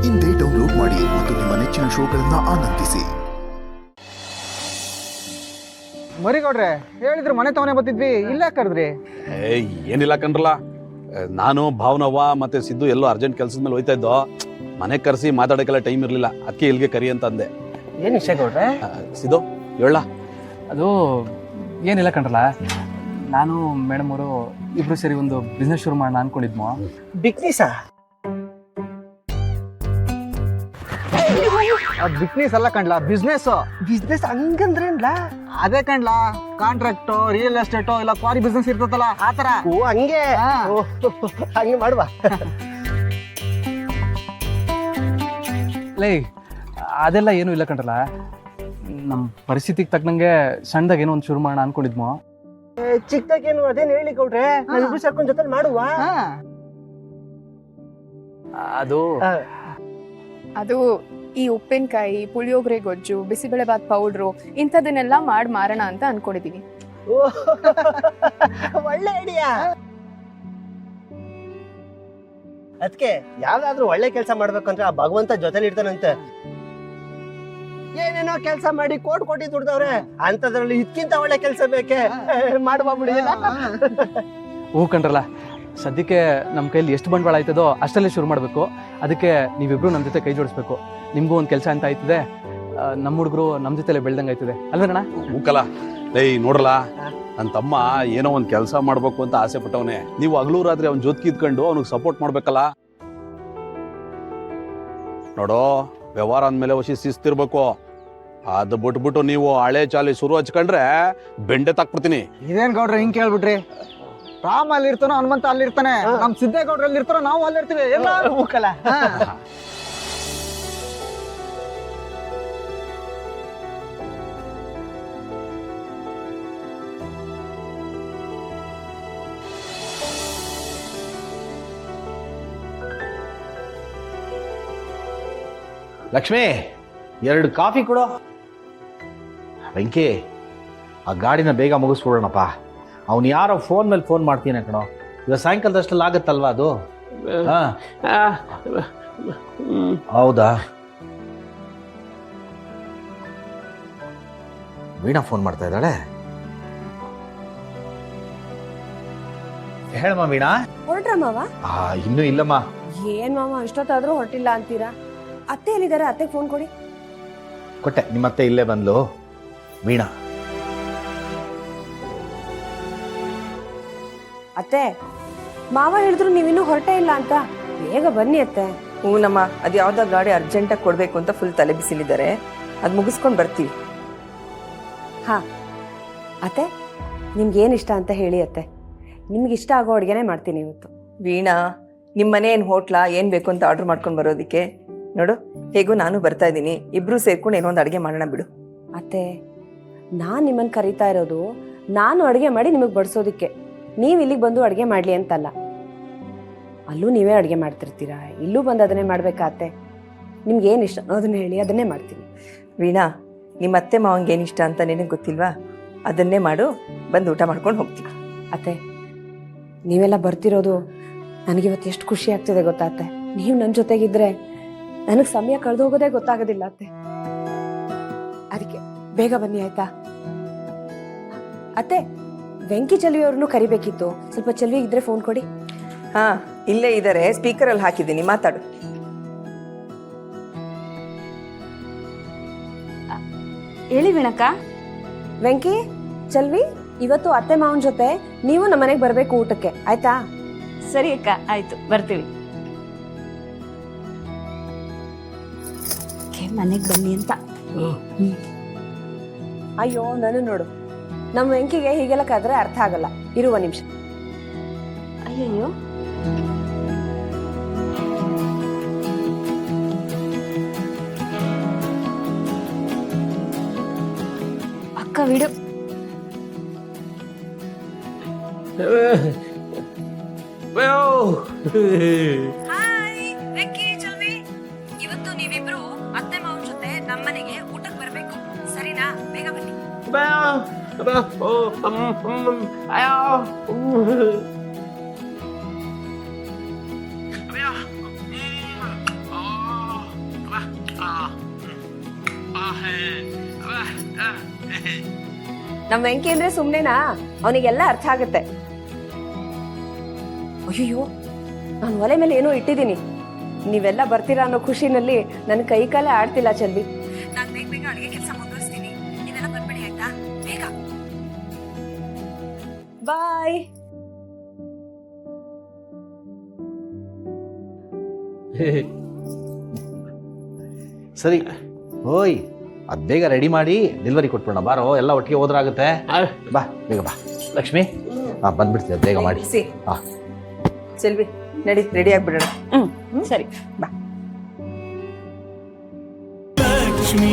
ಇಂದೇ ಡೌನ್ಲೋಡ್ ಮಾಡಿ ಮತ್ತು ನಿಮ್ಮ ನೆಚ್ಚಿನ ಶೋಗಳನ್ನ ಆನಂದಿಸಿ. ಮರಿಗೌಡ್ರೆ ಹೇಳಿದ್ರು ಮನೆ ತವನೇ ಬರ್ತಿದ್ವಿ, ಇಲ್ಲ ಕರೆದ್ರಿ? ಏನಿಲ್ಲ ಕಣ್ರಲ್ಲ, ನಾನು ಭಾವನವ್ವ ಮತ್ತೆ ಸಿದ್ದು ಎಲ್ಲೋ ಅರ್ಜೆಂಟ್ ಕೆಲಸದ ಮೇಲೆ ಹೋಯ್ತಾ ಇದ್ದೋ. ಮನೆ ಕರೆಸಿ ಮಾತಾಡೋಕ್ಕೆಲ್ಲ ಟೈಮ್ ಇರಲಿಲ್ಲ, ಅದಕ್ಕೆ ಇಲ್ಲಿಗೆ ಕರಿ ಅಂತ ಅಂದೆ. ಏನು ವಿಷಯ ಗೌಡ್ರೆ? ಸಿದ್ದು ಹೇಳ. ಅದು ಏನಿಲ್ಲ ಕಣ್ರಲ್ಲ, ನಾನು ಮೇಡಮ್ ಅವರು ಇಬ್ರು ಸೇರಿ ಒಂದು ಬಿಸ್ನೆಸ್ ಶುರು ಮಾಡೋಣ ಅನ್ಕೊಂಡಿದ್ಮೋ. ಬಿಸ್ನೆಸ್ಸಾ? ಬಿಸ್ನೆಸ್ ಅಲ್ಲ ಕಣ್ಲಾ, ಬಿಸ್ನೆಸ್. ಬಿಸ್ನೆಸ್ ಹಂಗಂದ್ರೇನ್ಲಾ? ಅದೇ ಕಣ್ಲಾ, ಕಾಂಟ್ರಾಕ್ಟು, ರಿಯಲ್ ಎಸ್ಟೇಟು ಇಲ್ಲ ಕ್ವಾರಿ ಬಿಸ್ನೆಸ್ ಇರ್ತದಲ್ಲ ಆ ತರ. ಓ ಹಂಗೆ, ಹಂಗೆ ಮಾಡುವ. ಲೇ ಅದೆಲ್ಲ ಏನೂ ಇಲ್ಲ ಕಣ್ರಲ್ಲ, ನಮ್ಮ ಪರಿಸ್ಥಿತಿಗೆ ತಕ್ಕನಂಗೆ ಸಣ್ಣದಾಗ ಏನೋ ಒಂದು ಶುರು ಮಾಡೋಣ ಅನ್ಕೊಂಡಿದ್ಮೋ. ಚಿಕ್ಕದಾಗೇನು ಅದೇನು ಹೇಳಿ ಗೌಡ್ರೆ, ನಾವಿಬ್ರು ಸೇರ್ಕೊಂಡ್ ಜೊತೆ ಮಾಡುವ. ಅದು ಈ ಉಪ್ಪಿನಕಾಯಿ, ಪುಳಿಯೋಗರೆ ಗೊಜ್ಜು, ಬಿಸಿಬೇಳೆಬಾತ್ ಪೌಡ್ರು ಇಂಥದನ್ನೆಲ್ಲ ಮಾಡಿ ಮಾರೋಣ ಅಂತ ಅನ್ಕೊಂಡಿದೀವಿ. ಒಳ್ಳೆ ಐಡಿಯಾ. ಅದಕ್ಕೆ ಯಾವ್ದಾದ್ರು ಒಳ್ಳೆ ಕೆಲಸ ಮಾಡ್ಬೇಕಂದ್ರೆ ಆ ಭಗವಂತ ಜೊತೆಲಿ ಇರ್ತಾನಂತೆ. ಏನೇನೋ ಕೆಲಸ ಮಾಡಿ ಕೋಟಿ ದುಡ್ದವ್ರೆ, ಅಂತದ್ರಲ್ಲಿ ಇದಕ್ಕಿಂತ ಒಳ್ಳೆ ಕೆಲಸ ಬೇಕೆ? ಮಾಡುವ ಬಿಡಿ. ಹೂ ಕಣ್ರಲ್ಲ, ಸದ್ಯಕ್ಕೆ ನಮ್ಮ ಕೈಲಿ ಎಷ್ಟು ಬಂಡವಾಳ ಆಯ್ತದೋ ಅಷ್ಟಲ್ಲೇ ಶುರು ಮಾಡಬೇಕು. ಅದಕ್ಕೆ ನೀವಿಬ್ರು ನಮ್ಮ ಜೊತೆ ಕೈ ಜೋಡಿಸ್ಬೇಕು. ನಿಮಗೂ ಒಂದು ಕೆಲಸ ಅಂತ ಆಯ್ತದೆ, ನಮ್ಮ ಹುಡುಗರು ನಮ್ಮ ಜೊತೆಲೆ ಬೆಳ್ದಂಗೆ ಆಯ್ತದೆ ಅಲ್ವೇನಣ್ಣ? ಹೂಕಲ್ಲ. ನೋಡ್ರಲ್ಲ, ನನ್ನ ತಮ್ಮ ಏನೋ ಒಂದು ಕೆಲಸ ಮಾಡ್ಬೇಕು ಅಂತ ಆಸೆ ಪಟ್ಟವನೇ. ನೀವು ಹಗಲೂರಾದ್ರೆ ಅವ್ನ ಜೊತೆಗೆ ಇದ್ಕೊಂಡು ಅವ್ನಿಗೆ ಸಪೋರ್ಟ್ ಮಾಡ್ಬೇಕಲ್ಲ. ನೋಡೋ, ವ್ಯವಹಾರ ಅಂದಮೇಲೆ ವಶಿ ಶಿಸ್ತಿರ್ಬೇಕು. ಅದು ಬಿಟ್ಬಿಟ್ಟು ನೀವು ಹಳೆ ಚಾಲಿ ಶುರು ಹಚ್ಕೊಂಡ್ರೆ ಬೆಂಡೆ ತಾಕ್ಬಿಡ್ತೀನಿ. ಇದೇನ್ ಗೌಡ್ರೆ ಹಿಂಗ್ ಕೇಳ್ಬಿಟ್ರಿ? ರಾಮ ಅಲ್ಲಿ ಇರ್ತಾನೋ, ಹನುಮಂತ ಅಲ್ಲಿ ಇರ್ತಾನೆ, ನಮ್ ಸಿದ್ದೇಗೌಡ್ರ ಅಲ್ಲಿ ಇರ್ತಾರೋ, ನಾವು ಅಲ್ಲಿ ಇರ್ತೀವಿ. ಎಲ್ಲ ಹೂಕಲ್ಲ. ಲಕ್ಷ್ಮಿ, 2 ಕಾಫಿ ಕೊಡು. ವೆಂಕಿ, ಆ ಗಾಡಿನ ಬೇಗ ಮುಗಿಸ್ಬಿಡೋಣಪ್ಪ. ಅವ್ನು ಯಾರೋ ಫೋನ್ ಮೇಲೆ ಫೋನ್ ಮಾಡ್ತೀನಿ ಕಣೋ. ಇವತ್ತು ಸಾಯಂಕಾಲದಷ್ಟಲ್ಲಿ ಆಗುತ್ತಲ್ವಾ ಅದು? ಹೌದಾ? ವೀಣಾ ಫೋನ್ ಮಾಡ್ತಾ ಇದ್ದಾಳೆ. ಹೇಳಮ್ಮ ವೀಣಾ. ಹೊರಟ್ರ ಮಾವ? ಇನ್ನೂ ಇಲ್ಲಮ್ಮ. ಏನ್ ಮಾವ ಇಷ್ಟೊತ್ತಾದ್ರೂ ಹೊರಟಿಲ್ಲ ಅಂತೀರಾ? ಅತ್ತೆ ಎಲ್ಲಿದ್ದಾರೆ? ಅತ್ತೆಗೆ ಫೋನ್ ಕೊಡಿ. ಕೊಟ್ಟೆ, ನಿಮ್ಮತ್ತೆ ಇಲ್ಲೇ ಬಂದ್ಲು. ವೀಣಾ, ಅತ್ತೆ ಮಾವ ಹೇಳಿದ್ರು ನೀವಿನ್ನೂ ಹೊರಟೇ ಇಲ್ಲ ಅಂತ. ಬೇಗ ಬನ್ನಿ ಅತ್ತೆ. ಹೂನಮ್ಮ, ಅದು ಯಾವ್ದೋ ಗಾಡಿ ಅರ್ಜೆಂಟಾಗಿ ಕೊಡಬೇಕು ಅಂತ ಫುಲ್ ತಲೆ ಬಿಸಿಲಿದ್ದಾರೆ. ಅದು ಮುಗಿಸ್ಕೊಂಡು ಬರ್ತೀವಿ. ಹಾ ಅತ್ತೆ, ನಿಮ್ಗೆ ಏನು ಇಷ್ಟ ಅಂತ ಹೇಳಿ ಅತ್ತೆ. ನಿಮ್ಗೆ ಇಷ್ಟ ಆಗೋ ಅಡುಗೆನೇ ಮಾಡ್ತೀನಿ ಇವತ್ತು. ವೀಣಾ, ನಿಮ್ಮ ಮನೆ ಏನು ಹೋಟ್ಲಾ? ಏನು ಬೇಕು ಅಂತ ಆರ್ಡ್ರ್ ಮಾಡ್ಕೊಂಡು ಬರೋದಕ್ಕೆ? ನೋಡು, ಹೇಗೂ ನಾನು ಬರ್ತಾ ಇದ್ದೀನಿ, ಇಬ್ರು ಸೇರ್ಕೊಂಡು ಏನೋ ಒಂದು ಅಡುಗೆ ಮಾಡೋಣ ಬಿಡು. ಅತ್ತೆ, ನಾನು ನಿಮ್ಮನ್ನು ಕರೀತಾ ಇರೋದು ನಾನು ಅಡುಗೆ ಮಾಡಿ ನಿಮಗೆ ಬಡಿಸೋದಕ್ಕೆ. ನೀವು ಇಲ್ಲಿಗೆ ಬಂದು ಅಡುಗೆ ಮಾಡಲಿ ಅಂತಲ್ಲ. ಅಲ್ಲೂ ನೀವೇ ಅಡುಗೆ ಮಾಡ್ತಿರ್ತೀರಾ, ಇಲ್ಲೂ ಬಂದು ಅದನ್ನೇ ಮಾಡಬೇಕಾ ಅತ್ತೆ? ನಿಮ್ಗೆ ಏನು ಇಷ್ಟ ಅದನ್ನೇ ಹೇಳಿ, ಅದನ್ನೇ ಮಾಡ್ತೀನಿ. ವೀಣಾ, ನಿಮ್ಮ ಅತ್ತೆ ಮಾವಂಗೆ ಏನು ಇಷ್ಟ ಅಂತ ನಿನಗೆ ಗೊತ್ತಿಲ್ವಾ? ಅದನ್ನೇ ಮಾಡು, ಬಂದು ಊಟ ಮಾಡ್ಕೊಂಡು ಹೋಗ್ತೀವಿ. ಅತ್ತೆ, ನೀವೆಲ್ಲ ಬರ್ತಿರೋದು ನನಗಿವತ್ತು ಎಷ್ಟು ಖುಷಿ ಆಗ್ತಿದೆ ಗೊತ್ತಾ ಅತ್ತೆ? ನೀವು ನನ್ನ ಜೊತೆಗಿದ್ರೆ ನನಗೆ ಸಮಯ ಕಳೆದು ಹೋಗೋದೇ ಗೊತ್ತಾಗೋದಿಲ್ಲ ಅತ್ತೆ. ಅದಕ್ಕೆ ಬೇಗ ಬನ್ನಿ ಆಯ್ತಾ? ಅತ್ತೆ, ವೆಂಕಿ ಚಲ್ವಿ ಅವ್ರನ್ನೂ ಕರಿಬೇಕಿತ್ತು. ಸ್ವಲ್ಪ ಚಲ್ವಿ ಇದ್ರೆ ಫೋನ್ ಕೊಡಿ. ಹಾ, ಇಲ್ಲೇ ಇದ್ದಾರೆ, ಸ್ಪೀಕರಲ್ಲಿ ಹಾಕಿದ್ದೀನಿ, ಮಾತಾಡು. ಹೇಳಿ ವೀಣಕ್ಕ. ವೆಂಕಿ, ಚಲ್ವಿ, ಇವತ್ತು ಅತ್ತೆ ಮಾವನ ಜೊತೆ ನೀವು ನಮ್ಮ ಮನೆಗೆ ಬರಬೇಕು ಊಟಕ್ಕೆ, ಆಯ್ತಾ? ಸರಿ ಅಕ್ಕ, ಆಯ್ತು, ಬರ್ತೀವಿ. ಮನೆಗೆ ಬನ್ನಿ ಅಂತ. ಅಯ್ಯೋ, ನಾನು ನೋಡು, ನಮ್ಮ ವೆಂಕಿಗೆ ಹೀಗೆಲ್ಲ ಕರೆದ್ರೆ ಅರ್ಥ ಆಗಲ್ಲ. ಇರುವ ನಿಮಿಷ. ಅಯ್ಯಯ್ಯೋ, ಅಕ್ಕ ವಿಡು. ಹಾಯ್ ವೆಂಕಿ, ಚಲ್ವಿ, ಇವತ್ತು ನೀವಿಬ್ರು ಅತ್ತೆ ಮಾವನ ಜೊತೆ ನಮ್ಮನೆಗೆ ಊಟಕ್ಕೆ ಬರಬೇಕು, ಸರಿನಾ? ಬೇಗ ಬನ್ನಿ. ನಮ್ ವೆಂಕಿ ಅಂದ್ರೆ ಸುಮ್ನೆನಾ, ಅವನಿಗೆಲ್ಲ ಅರ್ಥ ಆಗತ್ತೆ. ಅಯ್ಯೋ, ನಾನು ಒಲೆ ಮೇಲೆ ಏನೋ ಇಟ್ಟಿದ್ದೀನಿ. ನೀವೆಲ್ಲ ಬರ್ತೀರಾ ಅನ್ನೋ ಖುಷಿನಲ್ಲಿ ನನ್ನ ಕೈ ಕಾಲೇ ಆಡ್ತಿಲ್ಲ ಚಲ್ವಿ. ನಾನು ಬೇಗ ಬೇಗ ಅಡಿಗೆ ಕೆಲಸ ಮುಂದುವರಿಸ್ತೀನಿ, ನೀವೆಲ್ಲ ಬರ್ಬೇಡಿ ಆಯ್ತಾ? ಬೇಗ ಬಾಯ್. ಸರಿ ಓಯ್, ಅದು ಬೇಗ ರೆಡಿ ಮಾಡಿ ಡೆಲಿವರಿ ಕೊಟ್ಬಿಡೋಣ. ಬಾರೋ, ಎಲ್ಲ ಒಟ್ಟಿಗೆ ಹೋದ್ರಾಗುತ್ತೆ. ಬಾ ಬೇಗ ಬಾ. ಲಕ್ಷ್ಮಿ, ಬಂದ್ಬಿಡ್ತೀವಿ ಬೇಗ ಮಾಡಿ. ಹಾಂ ಚೆಲ್ವಿ, ನಡಿ, ರೆಡಿ ಆಗ್ಬಿಡೋಣ. ಸರಿ ಬಾ. ಲಕ್ಷ್ಮೀ